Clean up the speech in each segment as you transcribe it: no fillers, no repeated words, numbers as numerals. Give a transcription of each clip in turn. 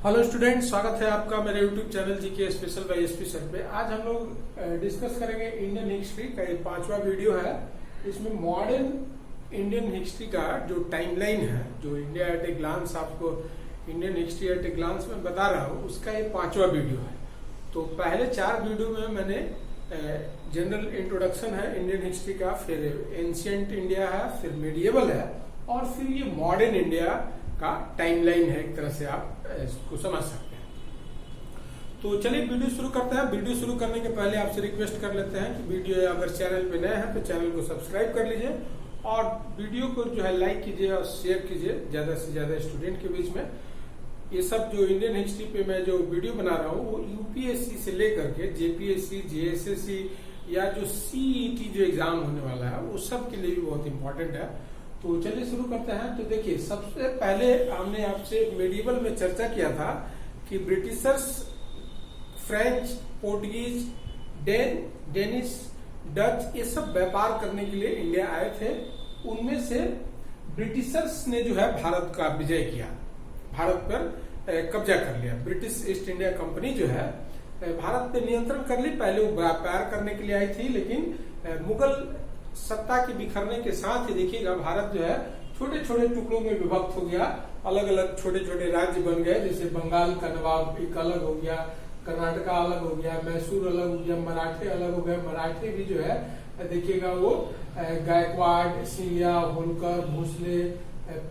Hello student, स्वागत है आपका मेरे YouTube channel GK special bye SP sir पे। आज हम लोग डिस्कस करेंगे इंडियन हिस्ट्री का ये 5वां वीडियो है। इसमें मॉडर्न इंडियन हिस्ट्री का जो टाइमलाइन है, जो इंडिया एट ए ग्लांस आपको Indian history at a glance में बता रहा हूँ, उसका ये 5वां वीडियो है। तो पहले 4 वीडियो में मैंने जनरल इंट्रोडक्शन है इंडियन हिस्ट्री का, फिर एंशियंट इंडिया है, फिर मिडिएवल है और फिर ये मॉडर्न इंडिया का टाइमलाइन है। एक तरह से आप इसको समझ सकते हैं। तो चलिए वीडियो शुरू करते हैं। वीडियो शुरू करने के पहले आपसे रिक्वेस्ट कर लेते हैं कि वीडियो अगर चैनल पे नए हैं तो चैनल को सब्सक्राइब कर लीजिए और वीडियो को जो है लाइक कीजिए और शेयर कीजिए ज्यादा से ज्यादा स्टूडेंट के बीच में। ये सब जो इंडियन हिस्ट्री पे मैं जो वीडियो बना रहा हूँ वो यूपीएससी से लेकर के जेपीएससी, जेएसएससी या जो सीईटी जो एग्जाम होने वाला है वो सब के लिए भी बहुत इंपॉर्टेंट है। तो चलिए शुरू करते हैं। तो देखिए, सबसे पहले हमने आपसे मेडिवल में चर्चा किया था कि Britishers, French, Portuguese, Danish, Dutch ये सब व्यापार करने के लिए इंडिया आए थे। उनमें से ब्रिटिशर्स ने जो है भारत का विजय किया, भारत पर कब्जा कर लिया। ब्रिटिश ईस्ट इंडिया कंपनी जो है भारत पे नियंत्रण कर ली। पहले वो व्यापार करने के लिए आई थी, लेकिन मुगल सत्ता के बिखरने के साथ ही देखिएगा भारत जो है छोटे छोटे टुकड़ों में विभक्त हो गया। अलग अलग छोटे छोटे राज्य बन गए, जैसे बंगाल का नवाब एक अलग हो गया, कर्नाटका अलग हो गया, मैसूर अलग हो गया, मराठे अलग हो गए। मराठे भी जो है देखिएगा वो गायकवाड़, सिंधिया, होलकर, भोसले,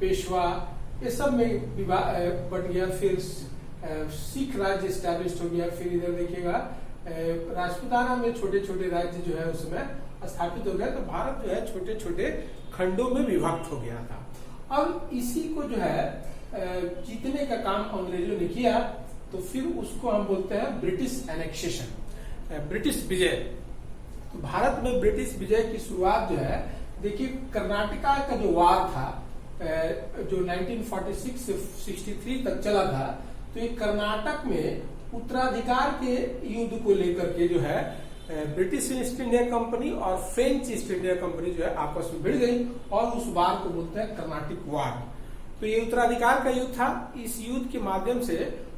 पेशवा ये सब में बट गया। फिर सिख राज्य स्टैब्लिश हो गया। फिर इधर देखिएगा राजपूताना में छोटे छोटे राज्य जो है उसमें स्थापित हो गया। तो भारत जो है छोटे छोटे खंडों में विभक्त हो गया था। अब इसी को जो है जीतने का काम अंग्रेजों ने किया, तो फिर उसको हम बोलते हैं ब्रिटिश एनेक्सेशन, ब्रिटिश विजय। तो भारत में ब्रिटिश विजय की शुरुआत जो है, देखिए कर्नाटका का जो वार था जो 1946 से 63 तक चला था, तो ये कर्नाटक में उत्तराधिकार के युद्ध को लेकर के जो है ब्रिटिश ईस्ट इंडिया कंपनी और फ्रेंच ईस्ट इंडिया कंपनी जो है आपस में भिड़ गई और उस वार को बोलते हैं कर्नाटिक वार। तो ये उत्तराधिकार का युद्ध था। इस युद्ध के माध्यम से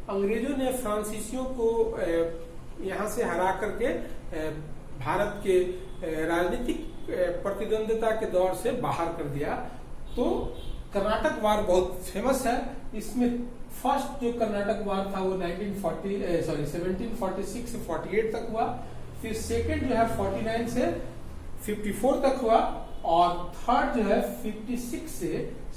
अंग्रेजों ने फ्रांसीसियों को यहाँ से हरा करके भारत के राजनीतिक प्रतिद्वंदिता के दौर से बाहर कर दिया। तो कर्नाटक वार बहुत फेमस है। इसमें फर्स्ट जो कर्नाटक वार था वो 1746 से 48 तक हुआ। फिर सेकंड जो है 49 से 54 तक हुआ और थर्ड जो है 56 से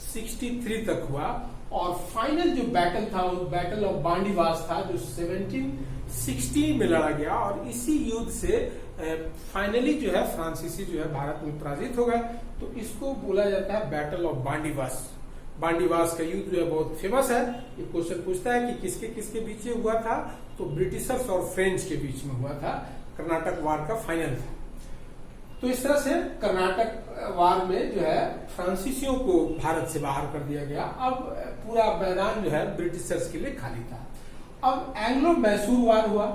63 तक हुआ। और फाइनल जो बैटल था वो बैटल ऑफ बांडीवास था, जो 1760 में लड़ा गया। और इसी युद्ध से फाइनली जो है फ्रांसीसी जो है भारत में पराजित हो गए। तो इसको बोला जाता है बैटल ऑफ बांडीवास। बांडीवास का युद्ध जो है बहुत फेमस है। ये क्वेश्चन पूछता है कि किसके किसके बीच हुआ था, तो ब्रिटिशर्स और फ्रेंच के बीच में हुआ था। कर्नाटक वार का फाइनल था। तो इस तरह से कर्नाटक वार में जो है फ्रांसीसियों को भारत से बाहर कर दिया गया। अब पूरा मैदान जो है ब्रिटिशर्स के लिए खाली था। अब एंग्लो मैसूर वार हुआ।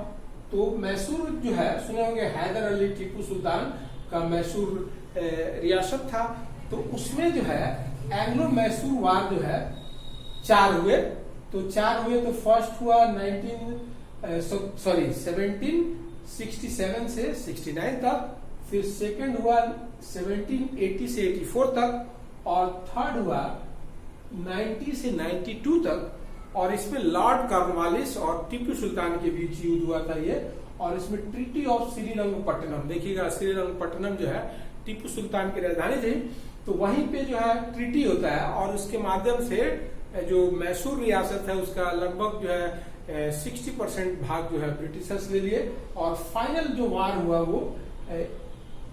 तो मैसूर जो है सुने होंगे, हैदर अली टीपू सुल्तान का मैसूर रियासत था। तो उसमें जो है एंग्लो मैसूर वार जो है 4 हुए। तो 4 हुए। तो फर्स्ट हुआ 1767 से 69 तक। फिर सेकंड हुआ 1780 से 84 तक और थर्ड हुआ 90 से 92 तक। और इसमें लॉर्ड कॉर्नवालिस और टीपू सुल्तान के बीच युद्ध हुआ था ये। और इसमें ट्रीटी ऑफ श्रीरंगपट्टनम, देखिएगा श्रीरंगपट्टनम जो है टीपू सुल्तान की राजधानी थी। तो वहीं पे जो है ट्रीटी होता है और उसके माध्यम से जो मैसूर रियासत है उसका लगभग जो है 60% भाग जो है ब्रिटिशर्स ले लिए। और फाइनल जो वार हुआ वो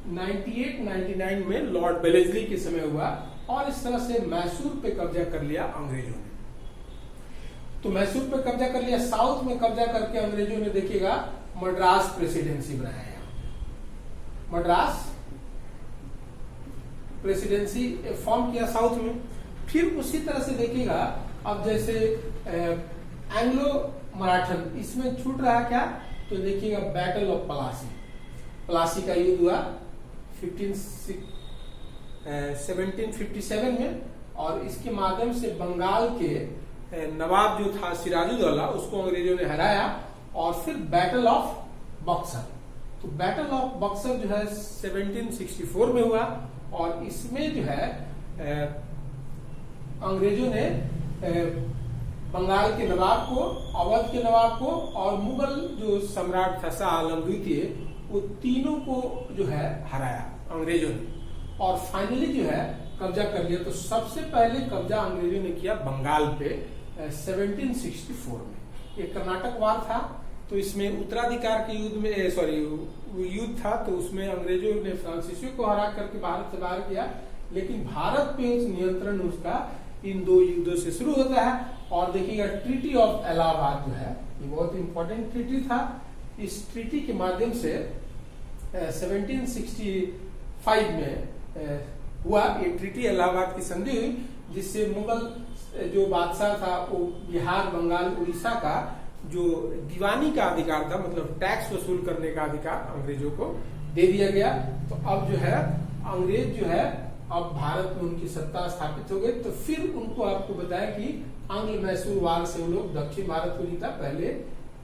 98-99 में लॉर्ड बेलेस्ली के समय हुआ। और इस तरह से मैसूर पे कब्जा कर लिया अंग्रेजों ने। तो मैसूर पे कब्जा कर लिया। साउथ में कब्जा करके अंग्रेजों ने देखिएगा मद्रास प्रेसिडेंसी बनाया। मद्रास प्रेसिडेंसी फॉर्म किया साउथ में। फिर उसी तरह से देखिएगा, अब जैसे एंग्लो मराठन, इसमें छूट रहा क्या, तो देखिएगा बैटल ऑफ पलासी। पलासी का युद्ध हुआ 1757 में और इसके माध्यम से बंगाल के नवाब जो था सिराजुद्दौला उसको अंग्रेजों ने हराया। और फिर बैटल ऑफ बक्सर, तो बैटल ऑफ बक्सर जो है 1764 में हुआ और इसमें जो है अंग्रेजों ने बंगाल के नवाब को, अवध के नवाब को और मुगल जो सम्राट था शाह आलम द्वितीय, वो तीनों को जो है हराया अंग्रेजों ने और फाइनली जो है कब्जा कर लिया। तो सबसे पहले कब्जा अंग्रेजों ने किया बंगाल पे 1764 में। ये कर्नाटक वार था, तो इसमें उत्तराधिकार के युद्ध में युद्ध था, तो उसमें अंग्रेजों ने फ्रांसीसियों को हरा करके भारत से बाहर किया। लेकिन भारत पे नियंत्रण उसका इन दो युद्धों से शुरू होता है। और देखिएगा ट्रीटी ऑफ इलाहाबाद जो है ये बहुत इंपॉर्टेंट ट्रीटी था। इस ट्रीटी के माध्यम से 1765 में हुआ ये ट्रीटी, इलाहाबाद की संधि हुई, जिससे मुगल जो बादशाह था वो बिहार, बंगाल, उड़ीसा का जो दीवानी का अधिकार था, मतलब टैक्स वसूल करने का अधिकार अंग्रेजों को दे दिया गया। तो अब जो है अंग्रेज जो है अब भारत में उनकी सत्ता स्थापित हो गई। तो फिर उनको आपको बताया कि आंग्ल मैसूर वार से वो लोग दक्षिण भारत को जीता, पहले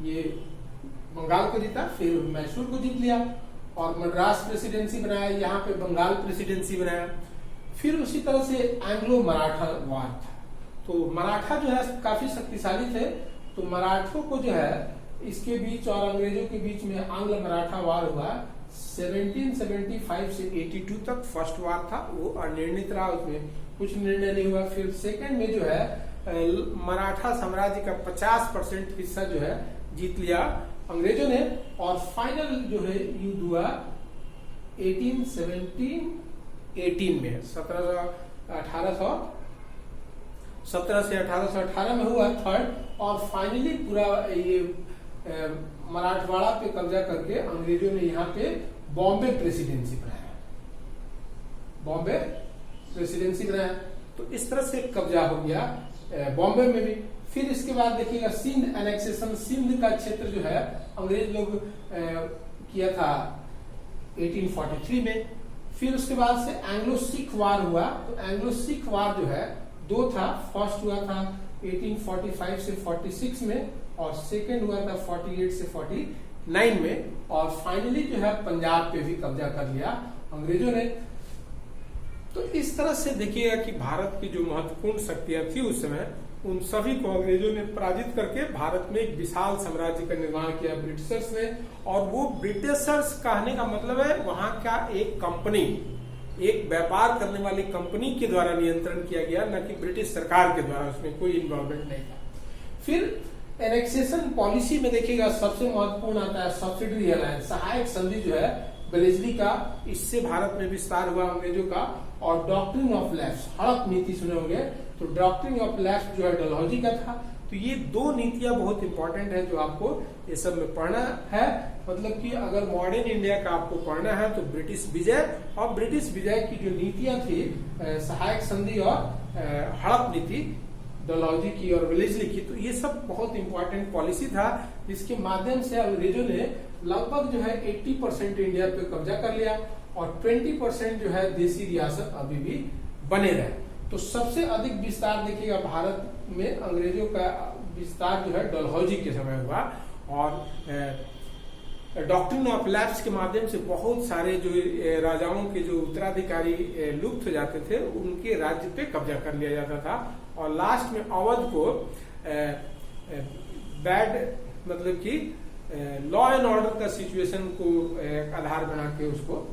ये बंगाल को जीता, फिर मैसूर को जीत लिया और मद्रास प्रेसिडेंसी बनाया, यहाँ पे बंगाल प्रेसिडेंसी बनाया। फिर उसी तरह से एंग्लो मराठा वार था। तो मराठा जो है काफी शक्तिशाली थे, तो मराठों को जो है इसके बीच और अंग्रेजों के बीच में आंग्ल मराठा वार हुआ 1775 से 82 तक। फर्स्ट वार था वो अनिर्णित रहा, उसमें कुछ निर्णय नहीं हुआ। फिर सेकंड में जो है मराठा साम्राज्य का 50% हिस्सा जो है जीत लिया अंग्रेजों ने। और फाइनल जो है युद्ध हुआ 1818 में, 17 से 1818 में हुआ थर्ड। और फाइनली पूरा ये मराठवाड़ा पे कब्जा करके अंग्रेजों ने यहाँ पे बॉम्बे प्रेसिडेंसी बनाया, बॉम्बे प्रेसिडेंसी बनाया। तो इस तरह से कब्जा हो गया बॉम्बे में भी। फिर इसके बाद देखिएगा सिंध एनेक्सेशन, सिंध का क्षेत्र जो है अंग्रेज लोग किया था 1843 में। फिर उसके बाद से एंग्लो सिख वार हुआ। तो एंग्लो सिख वार जो है दो था, फर्स्ट हुआ था 1845 से 46 में और सेकेंड हुआ था 48 से 49 में। और फाइनली जो है पंजाब पे भी कब्जा कर लिया अंग्रेजों ने। तो इस तरह से देखिएगा कि भारत की जो महत्वपूर्ण शक्तियां थी उस समय, उन सभी को अंग्रेजों ने पराजित करके भारत में एक विशाल साम्राज्य का निर्माण किया ब्रिटिशर्स ने। और वो ब्रिटिशर्स कहने का मतलब है वहां का एक कंपनी, एक व्यापार करने वाली कंपनी के द्वारा नियंत्रण किया गया, न कि ब्रिटिश सरकार के द्वारा, उसमें कोई इन्वॉल्वमेंट नहीं था। फिर एनेक्सेशन पॉलिसी में देखिएगा सबसे महत्वपूर्ण आता है सब्सिडरी अलायंस, सहायक संधि जो है बेलेजली का, इससे भारत में विस्तार हुआ अंग्रेजों का। और डॉक्ट्रिन ऑफ लैप्स, हड़प नीति सुने होंगे, तो डॉक्ट्रिन ऑफ लैप्स जो है डलहौजी का था। तो ये दो नीतियां बहुत इंपॉर्टेंट है जो आपको ये सब में पढ़ना है। मतलब कि अगर मॉडर्न इंडिया का आपको पढ़ना है तो ब्रिटिश विजय, और ब्रिटिश विजय की जो नीतियां थी सहायक संधि और हड़प नीति, डलहौजी की और वेलेस्ली की, तो ये सब बहुत इंपॉर्टेंट पॉलिसी था जिसके माध्यम से अंग्रेजों ने लगभग जो है 80% इंडिया पे कब्जा कर लिया और 20% जो है देसी रियासत अभी भी बने रहे। तो सबसे अधिक विस्तार देखिएगा भारत में अंग्रेजों का विस्तार जो है डलहौजी के समय हुआ। और डॉक्ट्रिन ऑफ लैप्स के माध्यम से बहुत सारे जो राजाओं के जो उत्तराधिकारी लुप्त हो जाते थे उनके राज्य पे कब्जा कर लिया जाता था। और लास्ट में अवध को बैड, मतलब कि लॉ एंड ऑर्डर का सिचुएशन को आधार बना के उसको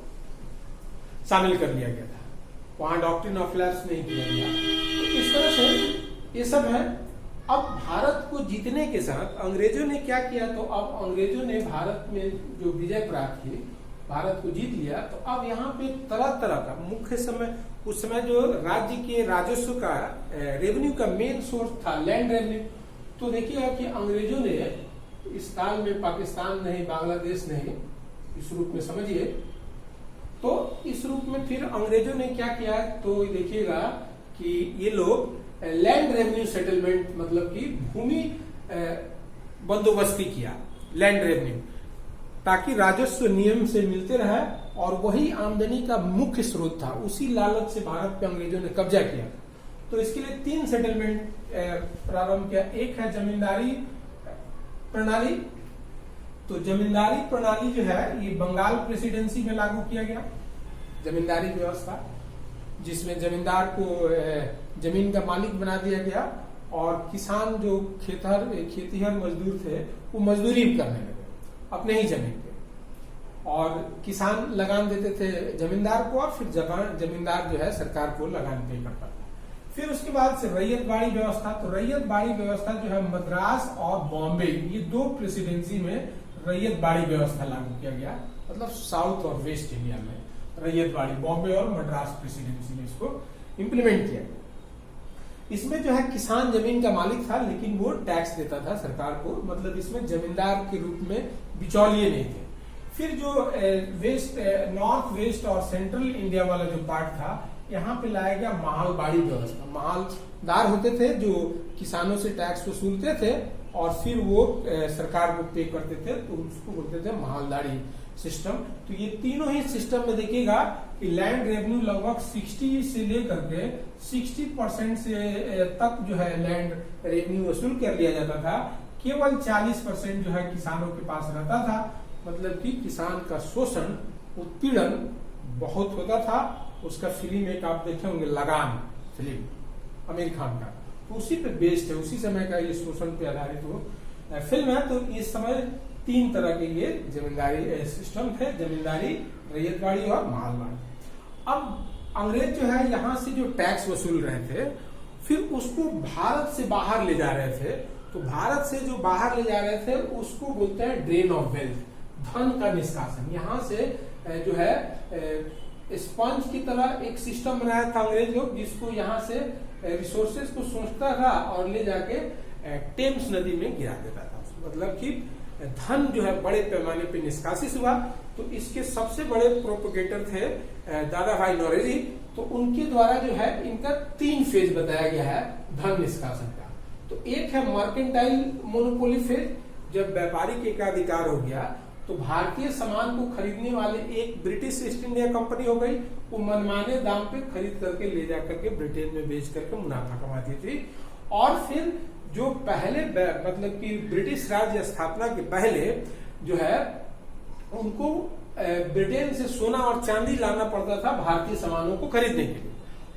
शामिल कर लिया गया था, वहां डॉक्ट्रिन ऑफ लैप्स नहीं किया गया। तो इस तरह से ये सब है। अब भारत को जीतने के साथ अंग्रेजों ने क्या किया, तो अब अंग्रेजों ने भारत में जो विजय प्राप्त की, भारत को जीत लिया। तो अब यहाँ पे तरह तरह का मुख्य समय, उस समय जो राज्य के राजस्व का रेवेन्यू का मेन सोर्स था लैंड रेवेन्यू। तो देखिएगा कि अंग्रेजों ने इस काल में पाकिस्तान नहीं, बांग्लादेश नहीं, इस रूप में समझिए, तो इस रूप में फिर अंग्रेजों ने क्या किया, तो देखिएगा कि ये लोग लैंड रेवेन्यू सेटलमेंट, मतलब कि भूमि बंदोबस्ती किया, लैंड रेवेन्यू, ताकि राजस्व नियम से मिलते रहे और वही आमदनी का मुख्य स्रोत था। उसी लालच से भारत पे अंग्रेजों ने कब्जा किया। तो इसके लिए 3 सेटलमेंट प्रारंभ किया। एक है जमींदारी प्रणाली। तो जमींदारी प्रणाली जो है ये बंगाल प्रेसिडेंसी में लागू किया गया, जमींदारी व्यवस्था, जिसमें जमींदार को जमीन का मालिक बना दिया गया और किसान जो खेतीहर मजदूर थे वो मजदूरी करने लगे अपने ही जमीन पे, और किसान लगान देते थे जमींदार को और फिर जमींदार जो है सरकार को लगान पे करता था। फिर उसके बाद से रैयतवाड़ी व्यवस्था। तो रैयतवाड़ी व्यवस्था जो है मद्रास और बॉम्बे, ये 2 प्रेसिडेंसी में रैयतवाड़ी व्यवस्था लागू किया गया, मतलब साउथ और वेस्ट इंडिया में रैयतवाड़ी, बॉम्बे और मद्रास प्रेसिडेंसी में इसको इम्प्लीमेंट किया गया। इसमें जो है किसान जमीन का मालिक था लेकिन वो टैक्स देता था सरकार को, मतलब इसमें जमींदार के रूप में बिचौलिए नहीं थे। फिर जो नॉर्थ वेस्ट और सेंट्रल इंडिया वाला जो पार्ट था, यहाँ पे लाया गया माहलबाड़ी व्यवस्था। माहलदार होते थे जो किसानों से टैक्स वसूलते थे और फिर वो सरकार को पे करते थे, तो उसको बोलते थे माहलदारी सिस्टम। तो ये तीनों ही सिस्टम में देखिएगा कि लैंड रेवेन्यू लगभग 60 से लेकर के 60% से तक जो है लैंड रेवेन्यू वसूल कर लिया जाता था। केवल 40% जो है किसानों के पास रहता था, मतलब कि किसान का शोषण, उत्पीड़न बहुत होता था। उसका फिल्म एक आप देखे होंगे, लगान फिल्म आमिर खान का, तो उसी पे बेस्ड है, उसी समय का ये शोषण पे आधारित वो फिल्म है। तो इस समय 3 तरह के ये जमींदारी सिस्टम थे, जमींदारी, रैयतवाड़ी और माहलवाड़ी। अब अंग्रेज जो है यहाँ से जो टैक्स वसूल रहे थे फिर उसको भारत से बाहर ले जा रहे थे। तो भारत से जो बाहर ले जा रहे थे उसको बोलते हैं ड्रेन ऑफ वेल्थ, धन का निष्कासन। यहाँ से जो है स्पंज की तरह एक सिस्टम बनाया था अंग्रेज लोग, जिसको यहाँ से रिसोर्सेज को सोचता था और ले जाके टेम्स नदी में गिरा देता था। मतलब कि धन जो है बड़े पैमाने पे निष्कासित हुआ। तो इसके सबसे बड़े प्रोपोगेटर थे दादा भाई नौरोजी। तो उनके द्वारा जो है इनका 3 फेज बताया गया है धन निष्कासन का। तो एक है मर्केंटाइल मोनोपोली फेज, जब व्यापारिक एकाधिकार हो गया तो भारतीय सामान को खरीदने वाले एक ब्रिटिश ईस्ट इंडिया कंपनी हो गई, वो मनमाने दाम पे खरीद करके ले जा करके ब्रिटेन में बेच करके मुनाफा कमाती थी। और फिर जो पहले मतलब कि ब्रिटिश राज्य स्थापना के पहले जो है उनको ब्रिटेन से सोना और चांदी लाना पड़ता था भारतीय सामानों को खरीदने के लिए।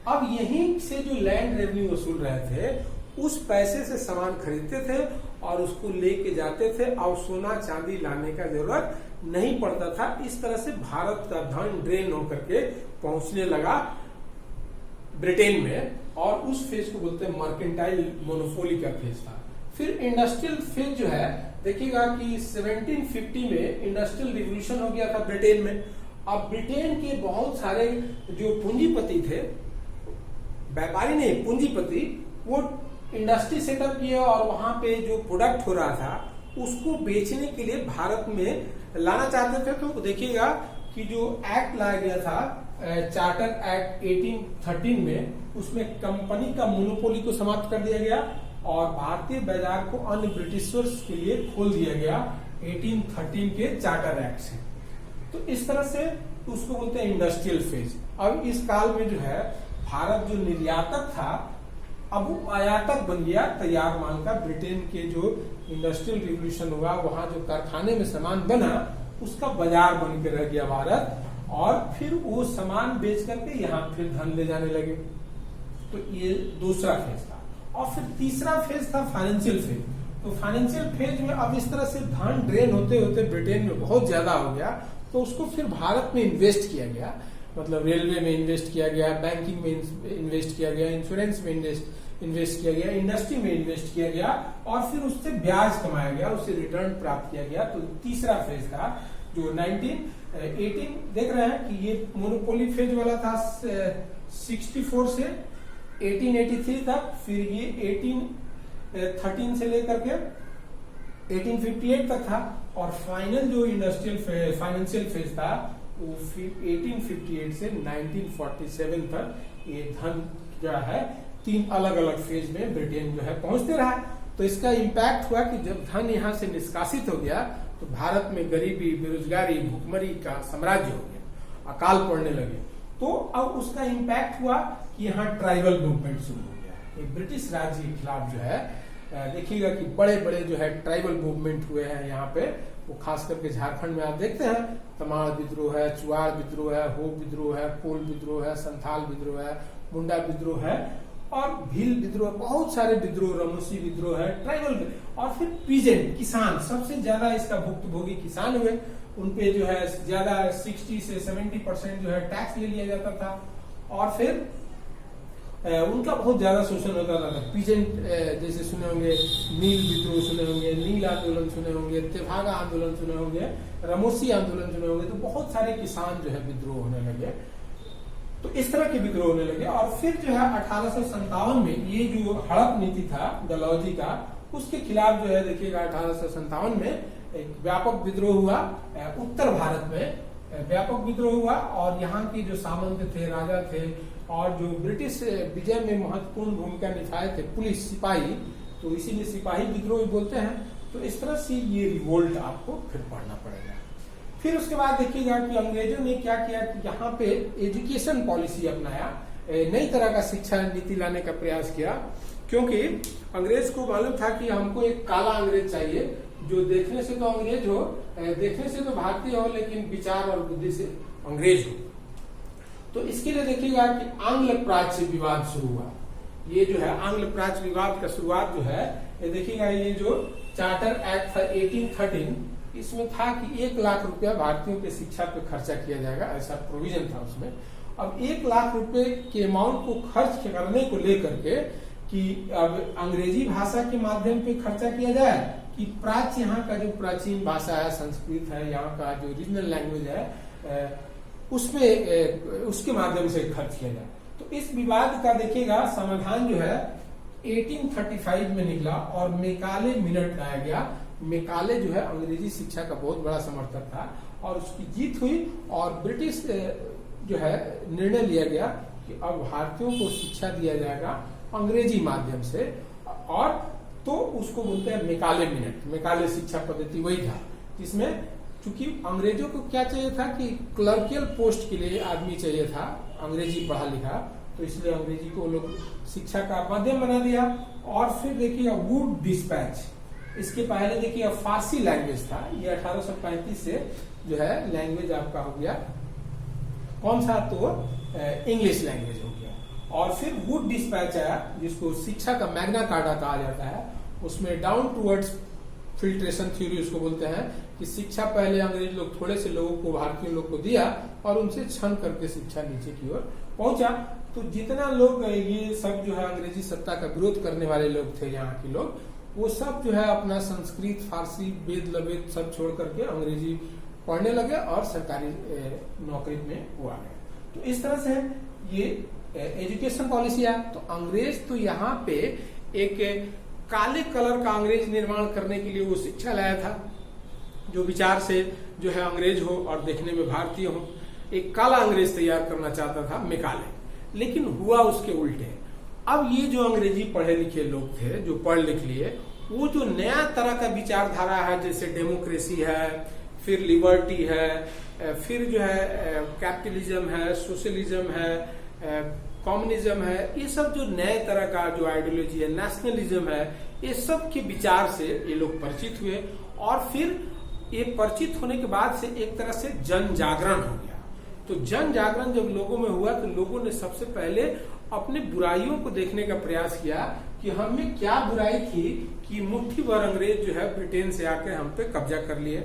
अब यहीं से जो लैंड रेवेन्यू वसूल रहे थे उस पैसे से सामान खरीदते थे और उसको लेके जाते थे और सोना चांदी लाने का जरूरत नहीं पड़ता था। इस तरह से भारत का धन ड्रेन होकर के पहुंचने लगा ब्रिटेन में, और उस फेज को बोलते हैं मर्केंटाइल मोनोपोली का फेज था। फिर इंडस्ट्रियल फेज जो है देखिएगा कि 1750 में इंडस्ट्रियल रिवॉल्यूशन हो गया था ब्रिटेन में। अब ब्रिटेन के बहुत सारे जो पूंजीपति थे, व्यापारी नहीं पूंजीपति, वो इंडस्ट्री सेटअप किया और वहां पे जो प्रोडक्ट हो रहा था उसको बेचने के लिए भारत में लाना चाहते थे। तो देखिएगा कि जो एक्ट लाया गया था चार्टर एक्ट 1813 में, उसमें कंपनी का मोनोपोली को समाप्त कर दिया गया और भारतीय बाजार को अन्य ब्रिटिशर्स के लिए खोल दिया गया 1813 के चार्टर एक्ट से। तो इस तरह से उसको बोलते हैं इंडस्ट्रियल फेज। अब इस काल में जो है भारत जो निर्यातक था अब वो आयातक बन गया तैयार माल का। ब्रिटेन के जो इंडस्ट्रियल रिवॉल्यूशन हुआ वहां जो कारखाने में सामान बना उसका बाजार बन के रह गया भारत, और फिर वो सामान बेच करके यहाँ फिर धन ले जाने लगे। तो ये दूसरा फेज था। और फिर तीसरा फेज था फाइनेंशियल फेज। तो फाइनेंशियल फेज में अब इस तरह से धन ड्रेन होते होते ब्रिटेन में बहुत ज्यादा हो गया, तो उसको फिर भारत में इन्वेस्ट किया गया, मतलब रेलवे में इन्वेस्ट किया गया, बैंकिंग में इन्वेस्ट किया गया, इंश्योरेंस में इन्वेस्ट किया गया, इंडस्ट्री में इन्वेस्ट किया गया, और फिर उससे ब्याज कमाया गया, उससे रिटर्न प्राप्त किया गया। तो तीसरा फेज था जो 1918 देख रहे हैं कि ये मोनोपोली फेज वाला था 64 से 1883 तक, फिर ये 1813 से लेकर के 1858 तक था, और फाइनल जो इंडस्ट्रियल फाइनेंशियल फेज था वो फिर 1858 से 1947 तक ये धन जो है 3 अलग अलग फेज में ब्रिटेन जो है पहुंचते रहा। तो इसका इम्पैक्ट हुआ कि जब धन यहाँ से निष्कासित हो गया तो भारत में गरीबी, बेरोजगारी, भुखमरी का साम्राज्य हो गया, अकाल पड़ने लगे। तो अब उसका इम्पैक्ट हुआ कि यहाँ ट्राइबल मूवमेंट शुरू हो गया। ब्रिटिश राज्य के खिलाफ जो है देखिएगा कि बड़े बड़े जो है ट्राइबल मूवमेंट हुए हैं यहाँ पे। वो खास करके झारखंड में आप देखते हैं तमाड़ विद्रोह है, चुआड़ विद्रोह है, हो विद्रोह है, कोल विद्रोह है, संथाल विद्रोह है, मुंडा विद्रोह है और भील विद्रोह, बहुत सारे विद्रोह, रमोसी विद्रोह है, ट्राइबल। और फिर पीजेंट किसान, सबसे ज्यादा इसका भुक्तभोगी किसान हुए। उनपे जो है ज्यादा 60 से 70% जो है टैक्स ले लिया जाता था और फिर उनका बहुत ज्यादा शोषण होता था। पीजेंट जैसे सुने होंगे, नील विद्रोह सुने होंगे, नील आंदोलन सुने होंगे, तेभागा आंदोलन सुने होंगे, रमोसी आंदोलन सुने होंगे। तो बहुत सारे किसान जो है विद्रोह होने लगे। तो इस तरह के विद्रोह होने लगे और फिर जो है 1857 में ये जो हड़प नीति था डलहौजी का, उसके खिलाफ जो है देखिएगा 1857 में एक व्यापक विद्रोह हुआ। उत्तर भारत में व्यापक विद्रोह हुआ और यहाँ के जो सामंत थे, राजा थे और जो ब्रिटिश विजय में महत्वपूर्ण भूमिका निभाए थे पुलिस सिपाही, तो इसीलिए सिपाही विद्रोह बोलते हैं। तो इस तरह से ये रिवोल्ट आपको फिर पढ़ना पड़ेगा। फिर उसके बाद देखिएगा कि अंग्रेजों ने क्या किया कि यहाँ पे एजुकेशन पॉलिसी अपनाया, नई तरह का शिक्षा नीति लाने का प्रयास किया। क्योंकि अंग्रेज को मालूम था कि हमको एक काला अंग्रेज चाहिए जो देखने से तो अंग्रेज हो, देखने से तो भारतीय हो, लेकिन विचार और बुद्धि से अंग्रेज हो। तो इसके लिए देखिएगा कि आंग्ल प्राच्य विवाद शुरू हुआ। ये जो है आंग्ल प्राच्य विवाद का शुरुआत जो है, ये देखिएगा ये जो चार्टर एक्ट था 1813, इसमें था कि 1 लाख रुपया भारतीयों के शिक्षा पे खर्चा किया जाएगा, ऐसा प्रोविजन था उसमें। अब 1 लाख रुपए के अमाउंट को खर्च करने को लेकर के कि अब अंग्रेजी भाषा के माध्यम पे खर्चा किया जाए कि प्राच्य, यहाँ का जो प्राचीन भाषा है, संस्कृत है, यहाँ का जो रीजनल लैंग्वेज है, उसमें उसके माध्यम से खर्च किया जाए। तो इस विवाद का देखिएगा समाधान जो है 1835 में निकला और मेकाले मिनट लाया गया। मेकाले जो है अंग्रेजी शिक्षा का बहुत बड़ा समर्थक था और उसकी जीत हुई और ब्रिटिश जो है निर्णय लिया गया कि अब भारतीयों को शिक्षा दिया जाएगा अंग्रेजी माध्यम से। और तो उसको बोलते हैं मेकाले मिनट। मेकाले शिक्षा पद्धति वही था जिसमें चूंकि अंग्रेजों को क्या चाहिए था कि क्लर्कियल पोस्ट के लिए आदमी चाहिए था अंग्रेजी पढ़ा लिखा, तो इसलिए अंग्रेजी को लोग शिक्षा का माध्यम बना दिया। और फिर देखिए वुड डिस्पैच, इसके पहले देखिए फारसी लैंग्वेज था, ये 1835 से जो है लैंग्वेज आपका हो गया कौन सा, तो इंग्लिश लैंग्वेज हो गया। और फिर वुड डिस्पैच आया जिसको शिक्षा का मैग्ना कार्टा कहा जाता है। उसमें डाउन टूवर्ड्स फिल्ट्रेशन थ्योरी उसको बोलते हैं कि शिक्षा पहले अंग्रेज लोग थोड़े से लोगों को, भारतीय लोग को दिया और उनसे छन करके शिक्षा नीचे की ओर पहुंचा। तो जितना लोग ये सब जो है अंग्रेजी सत्ता का विरोध करने वाले लोग थे यहाँ के लोग, वो सब जो है अपना संस्कृत, फारसी, वेद लवेद सब छोड़ करके अंग्रेजी पढ़ने लगे और सरकारी नौकरी में वो आ गए। तो इस तरह से ये एजुकेशन पॉलिसी है। तो अंग्रेज तो यहाँ पे एक काले कलर का अंग्रेज निर्माण करने के लिए वो शिक्षा लाया था जो विचार से जो है अंग्रेज हो और देखने में भारतीय हो। एक काला अंग्रेज तैयार करना चाहता था मेकाले, लेकिन हुआ उसके उल्टे। अब ये जो अंग्रेजी पढ़े लिखे लोग थे जो पढ़ लिख लिए, वो जो नया तरह का विचारधारा है जैसे डेमोक्रेसी है, फिर लिबर्टी है, फिर जो है कैपिटलिज्म है, सोशलिज्म है, कम्युनिज्म है, ये सब जो नए तरह का जो आइडियोलॉजी है, नेशनलिज्म है, ये सब के विचार से ये लोग परिचित हुए। और फिर ये परिचित होने के बाद से एक तरह से जन जागरण हो गया। तो जन जागरण जब लोगों में हुआ तो लोगों ने सबसे पहले अपने बुराइयों को देखने का प्रयास किया कि हमें क्या बुराई थी कि मुट्ठी भर अंग्रेज जो है ब्रिटेन से आकर हम पे कब्जा कर लिए।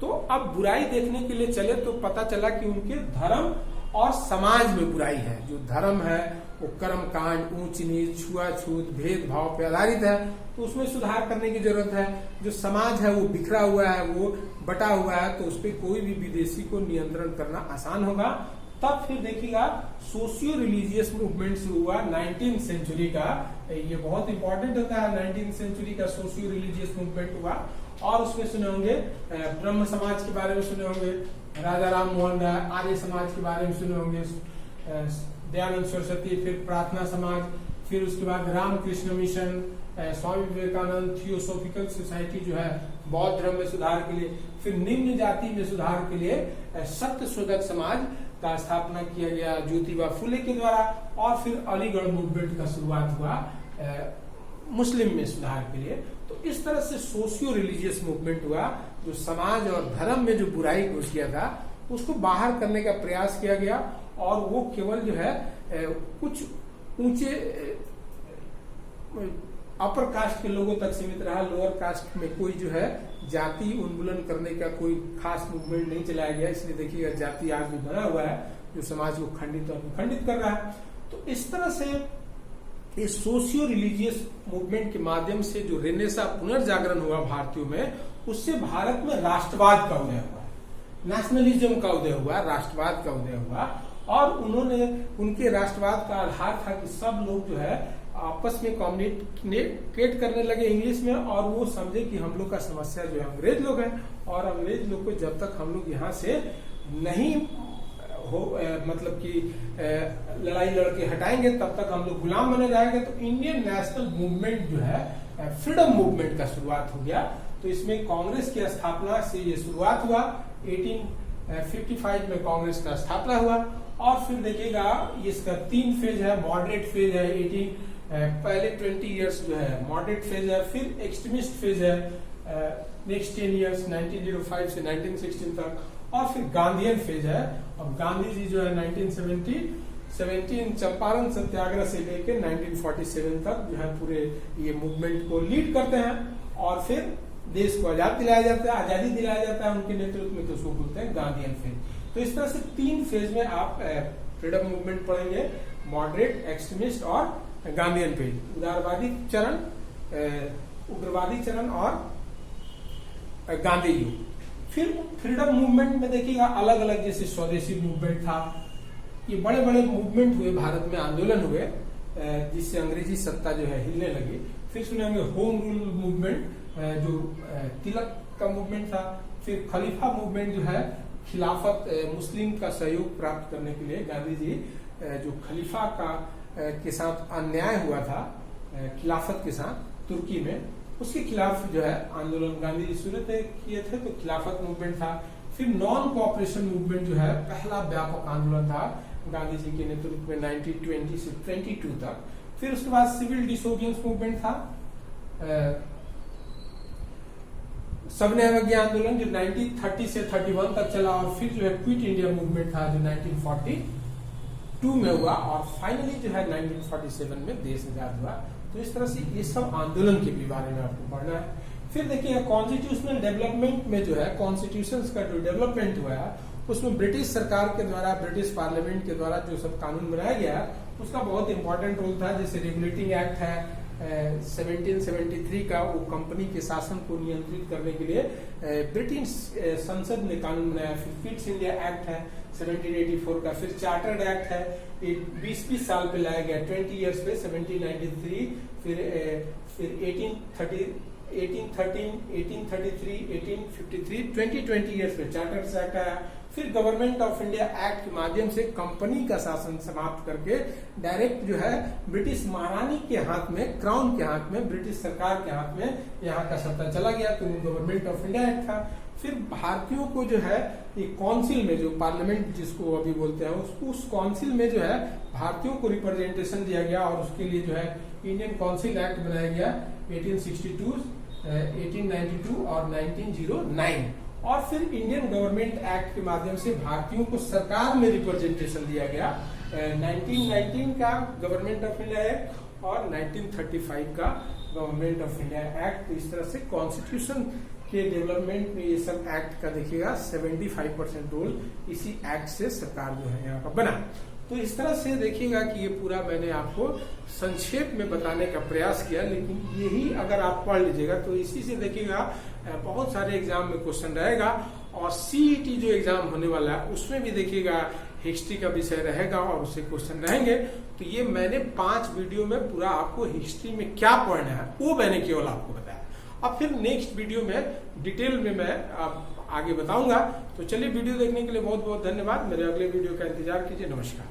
तो अब बुराई देखने के लिए चले तो पता चला कि उनके धर्म और समाज में बुराई है। जो धर्म है वो कर्म कांड, ऊंच नीच, छुआछूत, भेदभाव पे आधारित है, तो उसमें सुधार करने की जरूरत है। जो समाज है वो बिखरा हुआ है, वो बटा हुआ है, तो उस पर कोई भी विदेशी को नियंत्रण करना आसान होगा। तब फिर देखिएगा सोशियो रिलीजियस मूवमेंट शुरू हुआ 19th सेंचुरी का। ये बहुत इंपॉर्टेंट होता है, 19th सेंचुरी का सोशियो रिलीजियस मूवमेंट हुआ। और उसमें सुने होंगे ब्रह्म समाज के बारे में सुने होंगे, राजा राम मोहन राय, आर्य समाज के बारे में सुने होंगे, दयानंद सरस्वती, फिर प्रार्थना समाज, फिर उसके बाद Ramakrishna mission, Swami Vivekananda, theosophical society जो है बौद्ध धर्म में सुधार के लिए, फिर निम्न जाति में सुधार के लिए सत्य शोधक समाज का स्थापना किया गया ज्योतिबा फुले के द्वारा। और फिर अलीगढ़ मूवमेंट का शुरुआत हुआ मुस्लिम में सुधार के लिए। तो इस तरह से सोशियो रिलीजियस मूवमेंट हुआ, जो समाज और धर्म में जो बुराई घुस गया था उसको बाहर करने का प्रयास किया गया, और वो केवल जो है कुछ ऊंचे अपर कास्ट के लोगों तक सीमित रहा। लोअर कास्ट में कोई जो है जाति उन्मूलन करने का कोई खास मूवमेंट नहीं चलाया गया। इसलिए देखिएगा जाति आज भी बना हुआ है जो समाज को खंडित और विखंडित कर रहा है। तो इस तरह से इस सोशियो रिलीजियस मूवमेंट के माध्यम से जो रेनेसा पुनर्जागरण हुआ भारतीयों में, उससे भारत में राष्ट्रवाद का उदय हुआ, नेशनलिज्म का उदय हुआ, राष्ट्रवाद का उदय हुआ। और उनके राष्ट्रवाद का आधार था कि सब लोग जो है आपस में कम्युनिकेट करने लगे इंग्लिश में, और वो समझे कि हम लोग का समस्या जो है अंग्रेज लोग हैं, और अंग्रेज लोग को जब तक हम लोग यहाँ से नहीं हो मतलब कि लड़ाई लड़के हटाएंगे तब तक हम लोग गुलाम बने रहेंगे। तो इंडियन नेशनल मूवमेंट जो है फ्रीडम मूवमेंट का शुरुआत हो गया। तो इसमें कांग्रेस की स्थापना से ये शुरुआत हुआ। 1855 में कांग्रेस का स्थापना हुआ, और फिर देखिएगा इसका 3 फेज है। मॉडरेट फेज है, पहले 20 इयर्स जो है मॉडरेट फेज है, फिर एक्सट्रीमिस्ट फेज है नेक्स्ट 10 इयर्स 1905 से 1916 तक, और फिर गांधीयन फेज है। अब गांधी जी जो है 1917 चंपारण सत्याग्रह से लेकर 1947 तक जो है पूरे ये मूवमेंट को लीड करते हैं, और फिर देश को आजादी दिलाया जाता है उनके नेतृत्व में, तो उसको बोलते हैं गांधीयन फेज। तो इस तरह से 3 फेज में आप फ्रीडम मूवमेंट पढ़ेंगे, मॉडरेट, एक्सट्रीमिस्ट और गांधीयन फेज। उदारवादी चरण, उग्रवादी चरण और गांधी युग। फिर फ्रीडम मूवमेंट में देखिएगा अलग अलग, जैसे स्वदेशी मूवमेंट था, ये बड़े बड़े मूवमेंट हुए, भारत में आंदोलन हुए जिससे अंग्रेजी सत्ता जो है हिलने लगी। फिर सुनेंगे होम रूल मूवमेंट, जो तिलक का मूवमेंट था। फिर खलीफा मूवमेंट जो है खिलाफत, मुस्लिम का सहयोग प्राप्त करने के लिए गांधी जी जो खलीफा का के साथ अन्याय हुआ था खिलाफत के साथ तुर्की में, उसके खिलाफ जो है आंदोलन गांधी जी शुरू किए थे, तो खिलाफत मूवमेंट था। फिर नॉन कोऑपरेशन मूवमेंट जो है पहला व्यापक आंदोलन था गांधी जी के नेतृत्व में 1920 से 22 तक। फिर उसके बाद सिविल डिसोबियंस मूवमेंट था, सबने अवज्ञा आंदोलन जो 1930 से 31 तक चला, और फिर जो है क्विट इंडिया मूवमेंट था जो 1942 में हुआ, और फाइनली जो है 1947 में देश आजाद हुआ। तो इस तरह से ये सब आंदोलन के भी बारे में आपको पढ़ना है। फिर देखिए कॉन्स्टिट्यूशनल डेवलपमेंट में जो है कॉन्स्टिट्यूशन का जो डेवलपमेंट हुआ है उसमें ब्रिटिश सरकार के द्वारा, ब्रिटिश पार्लियामेंट के द्वारा जो सब कानून बनाया गया उसका बहुत इंपॉर्टेंट रोल था। जैसे रेगुलेटिंग एक्ट है 1773 का, वो कंपनी के शासन को नियंत्रित करने के लिए ब्रिटिश संसद ने कानून बनाया। फिर फिट्स इंडिया एक्ट है 1784 का। फिर चार्टर्ड एक्ट है, 20 साल पे लाया गया, 20 इयर्स पे 1793। फिर 1813, 1833, 1853, 20 इयर्स पे चार्टर्ड एक्ट आया। फिर गवर्नमेंट ऑफ इंडिया एक्ट के माध्यम से कंपनी का शासन समाप्त करके डायरेक्ट जो है ब्रिटिश महारानी के हाथ में, क्राउन के हाथ में, ब्रिटिश सरकार के हाथ में यहाँ का सत्ता चला गया, तो गवर्नमेंट ऑफ इंडिया एक्ट था। फिर भारतीयों को जो है एक काउंसिल में, जो पार्लियामेंट जिसको अभी बोलते हैं, उस काउंसिल में जो है भारतीयों को रिप्रेजेंटेशन दिया गया, और उसके लिए जो है इंडियन काउंसिल एक्ट बनाया गया 1862, 1892 और 1909। और फिर इंडियन गवर्नमेंट एक्ट के माध्यम से भारतीयों को सरकार में रिप्रेजेंटेशन दिया गया, 1919 का गवर्नमेंट ऑफ इंडिया एक्ट और 1935 का गवर्नमेंट ऑफ इंडिया एक्ट। इस तरह से कॉन्स्टिट्यूशन के डेवलपमेंट में ये सब एक्ट का देखिएगा 75% रोल इसी एक्ट से सरकार जो है यहाँ का बना। तो इस तरह से देखिएगा कि ये पूरा मैंने आपको संक्षेप में बताने का प्रयास किया, लेकिन यही अगर आप पढ़ लीजिएगा तो इसी से देखिएगा बहुत सारे एग्जाम में क्वेश्चन रहेगा। और सीईटी जो एग्जाम होने वाला है उसमें भी देखिएगा हिस्ट्री का विषय रहेगा और उससे क्वेश्चन रहेंगे। तो ये मैंने 5 वीडियो में पूरा आपको हिस्ट्री में क्या पढ़ना है वो मैंने केवल आपको बताया। अब फिर नेक्स्ट वीडियो में डिटेल में मैं आगे बताऊंगा। तो चलिए, वीडियो देखने के लिए बहुत बहुत धन्यवाद। मेरे अगले वीडियो का इंतजार कीजिए। नमस्कार।